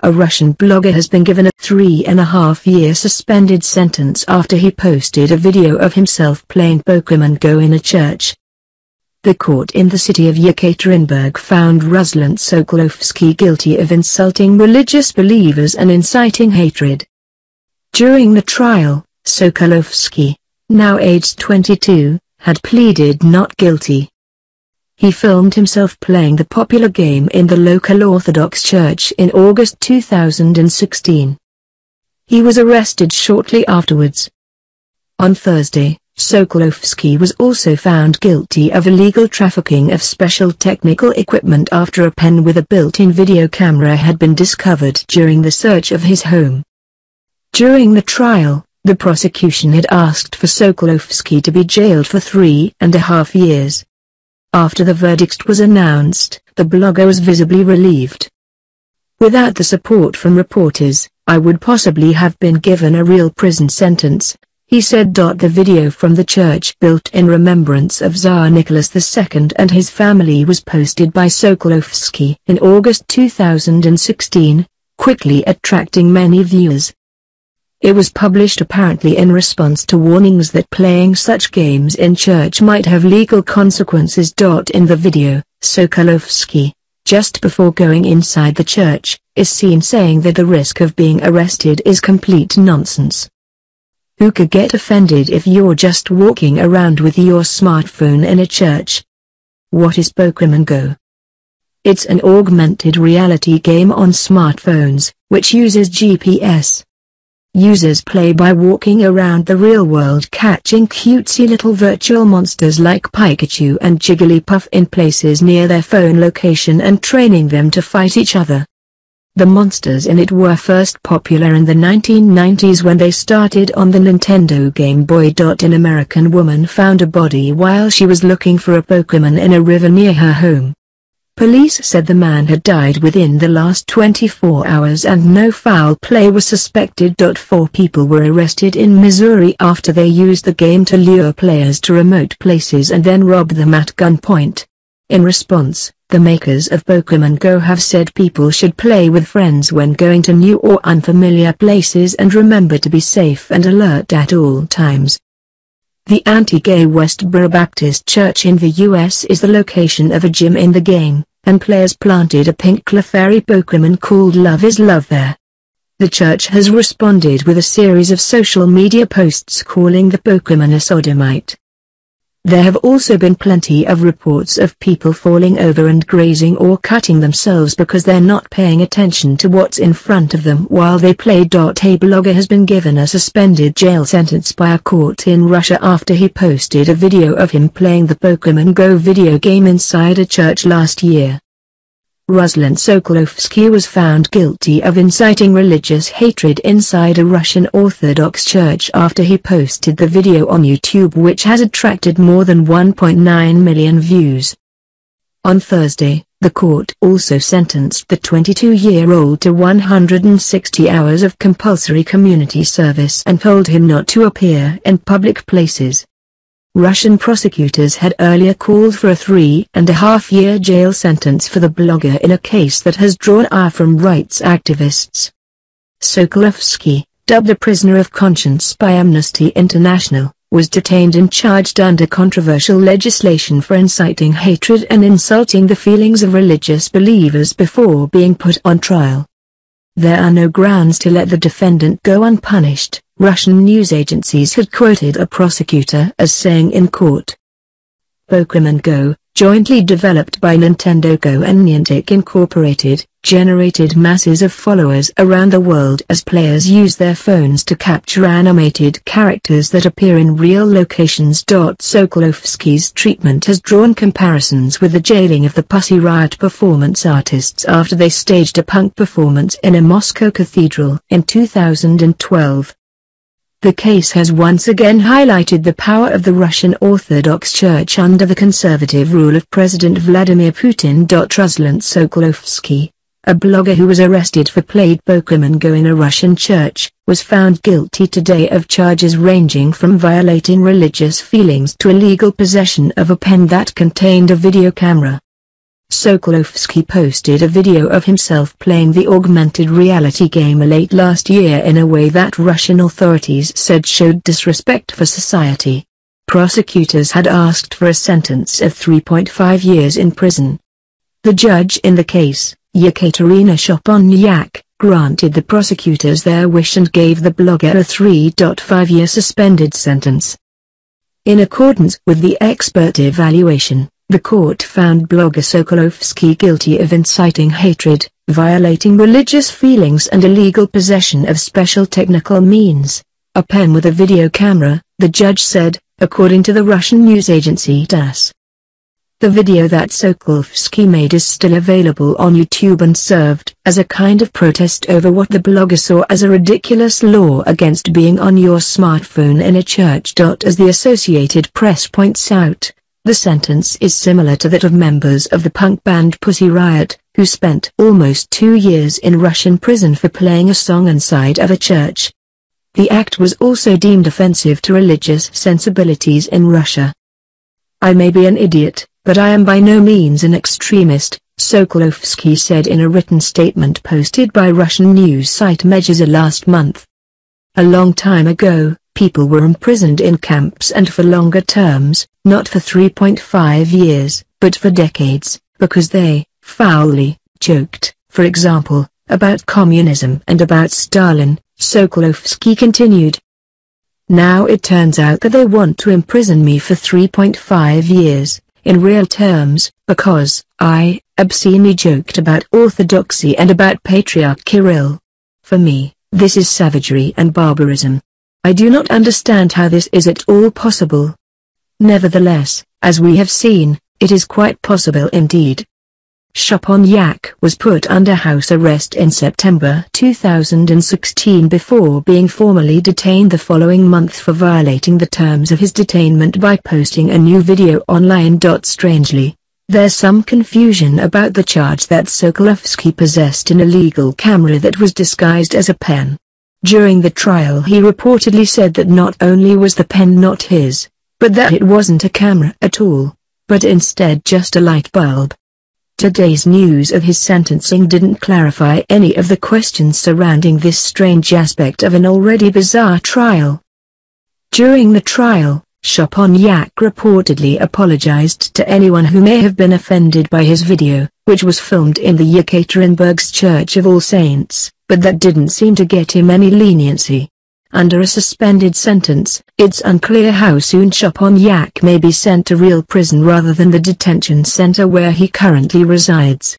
A Russian blogger has been given a 3.5-year suspended sentence after he posted a video of himself playing Pokemon Go in a church. The court in the city of Yekaterinburg found Ruslan Sokolovsky guilty of insulting religious believers and inciting hatred. During the trial, Sokolovsky, now aged 22, had pleaded not guilty. He filmed himself playing the popular game in the local Orthodox church in August 2016. He was arrested shortly afterwards. On Thursday, Sokolovsky was also found guilty of illegal trafficking of special technical equipment after a pen with a built-in video camera had been discovered during the search of his home. During the trial, the prosecution had asked for Sokolovsky to be jailed for 3.5 years. After the verdict was announced, the blogger was visibly relieved. "Without the support from reporters, I would possibly have been given a real prison sentence," he said. The video from the church built in remembrance of Tsar Nicholas II and his family was posted by Sokolovsky in August 2016, quickly attracting many viewers. It was published apparently in response to warnings that playing such games in church might have legal consequences. In the video, Sokolovsky, just before going inside the church, is seen saying that the risk of being arrested is complete nonsense. Who could get offended if you're just walking around with your smartphone in a church? What is Pokemon Go? It's an augmented reality game on smartphones, which uses GPS. Users play by walking around the real world, catching cutesy little virtual monsters like Pikachu and Jigglypuff in places near their phone location and training them to fight each other. The monsters in it were first popular in the 1990s when they started on the Nintendo Game Boy. An American woman found a body while she was looking for a Pokemon in a river near her home. Police said the man had died within the last 24 hours and no foul play was suspected. 4 people were arrested in Missouri after they used the game to lure players to remote places and then rob them at gunpoint. In response, the makers of Pokemon Go have said people should play with friends when going to new or unfamiliar places and remember to be safe and alert at all times. The anti-gay Westboro Baptist Church in the U.S. is the location of a gym in the game, and players planted a pink Clefairy Pokemon called Love is Love there. The church has responded with a series of social media posts calling the Pokemon a sodomite. There have also been plenty of reports of people falling over and grazing or cutting themselves because they're not paying attention to what's in front of them while they play. A blogger has been given a suspended jail sentence by a court in Russia after he posted a video of him playing the Pokemon Go video game inside a church last year. Ruslan Sokolovsky was found guilty of inciting religious hatred inside a Russian Orthodox church after he posted the video on YouTube, which has attracted more than 1.9 million views. On Thursday, the court also sentenced the 22-year-old to 160 hours of compulsory community service and told him not to appear in public places. Russian prosecutors had earlier called for a 3.5-year jail sentence for the blogger in a case that has drawn ire from rights activists. Sokolovsky, dubbed a prisoner of conscience by Amnesty International, was detained and charged under controversial legislation for inciting hatred and insulting the feelings of religious believers before being put on trial. There are no grounds to let the defendant go unpunished, Russian news agencies had quoted a prosecutor as saying in court. Pokemon Go, jointly developed by Nintendo Go and Niantic Incorporated, generated masses of followers around the world as players use their phones to capture animated characters that appear in real locations. Sokolovsky's treatment has drawn comparisons with the jailing of the Pussy Riot performance artists after they staged a punk performance in a Moscow cathedral in 2012. The case has once again highlighted the power of the Russian Orthodox Church under the conservative rule of President Vladimir Putin. Ruslan Sokolovsky, a blogger who was arrested for played Pokemon Go in a Russian church, was found guilty today of charges ranging from violating religious feelings to illegal possession of a pen that contained a video camera. Sokolovsky posted a video of himself playing the augmented reality game late last year in a way that Russian authorities said showed disrespect for society. Prosecutors had asked for a sentence of 3.5 years in prison. The judge in the case, Yekaterinburg, granted the prosecutors their wish and gave the blogger a 3.5-year suspended sentence. In accordance with the expert evaluation, the court found blogger Sokolovsky guilty of inciting hatred, violating religious feelings and illegal possession of special technical means, a pen with a video camera, the judge said, according to the Russian news agency TASS. The video that Sokolovsky made is still available on YouTube and served as a kind of protest over what the blogger saw as a ridiculous law against being on your smartphone in a church. As the Associated Press points out, the sentence is similar to that of members of the punk band Pussy Riot, who spent almost 2 years in Russian prison for playing a song inside of a church. The act was also deemed offensive to religious sensibilities in Russia. "I may be an idiot, but I am by no means an extremist," Sokolovsky said in a written statement posted by Russian news site Meduzha last month. "A long time ago, people were imprisoned in camps and for longer terms, not for 3.5 years, but for decades, because they, foully, joked, for example, about communism and about Stalin," Sokolovsky continued. "Now it turns out that they want to imprison me for 3.5 years, in real terms, because I obscenely joked about Orthodoxy and about Patriarch Kirill. For me, this is savagery and barbarism. I do not understand how this is at all possible. Nevertheless, as we have seen, it is quite possible indeed." Sokolovsky was put under house arrest in September 2016 before being formally detained the following month for violating the terms of his detainment by posting a new video online. Strangely, there's some confusion about the charge that Sokolovsky possessed an illegal camera that was disguised as a pen. During the trial he reportedly said that not only was the pen not his, but that it wasn't a camera at all, but instead just a light bulb. Today's news of his sentencing didn't clarify any of the questions surrounding this strange aspect of an already bizarre trial. During the trial, Sokolovsky reportedly apologized to anyone who may have been offended by his video, which was filmed in the Yekaterinburg's Church of All Saints, but that didn't seem to get him any leniency. Under a suspended sentence, it's unclear how soon Sokolovsky may be sent to real prison rather than the detention center where he currently resides.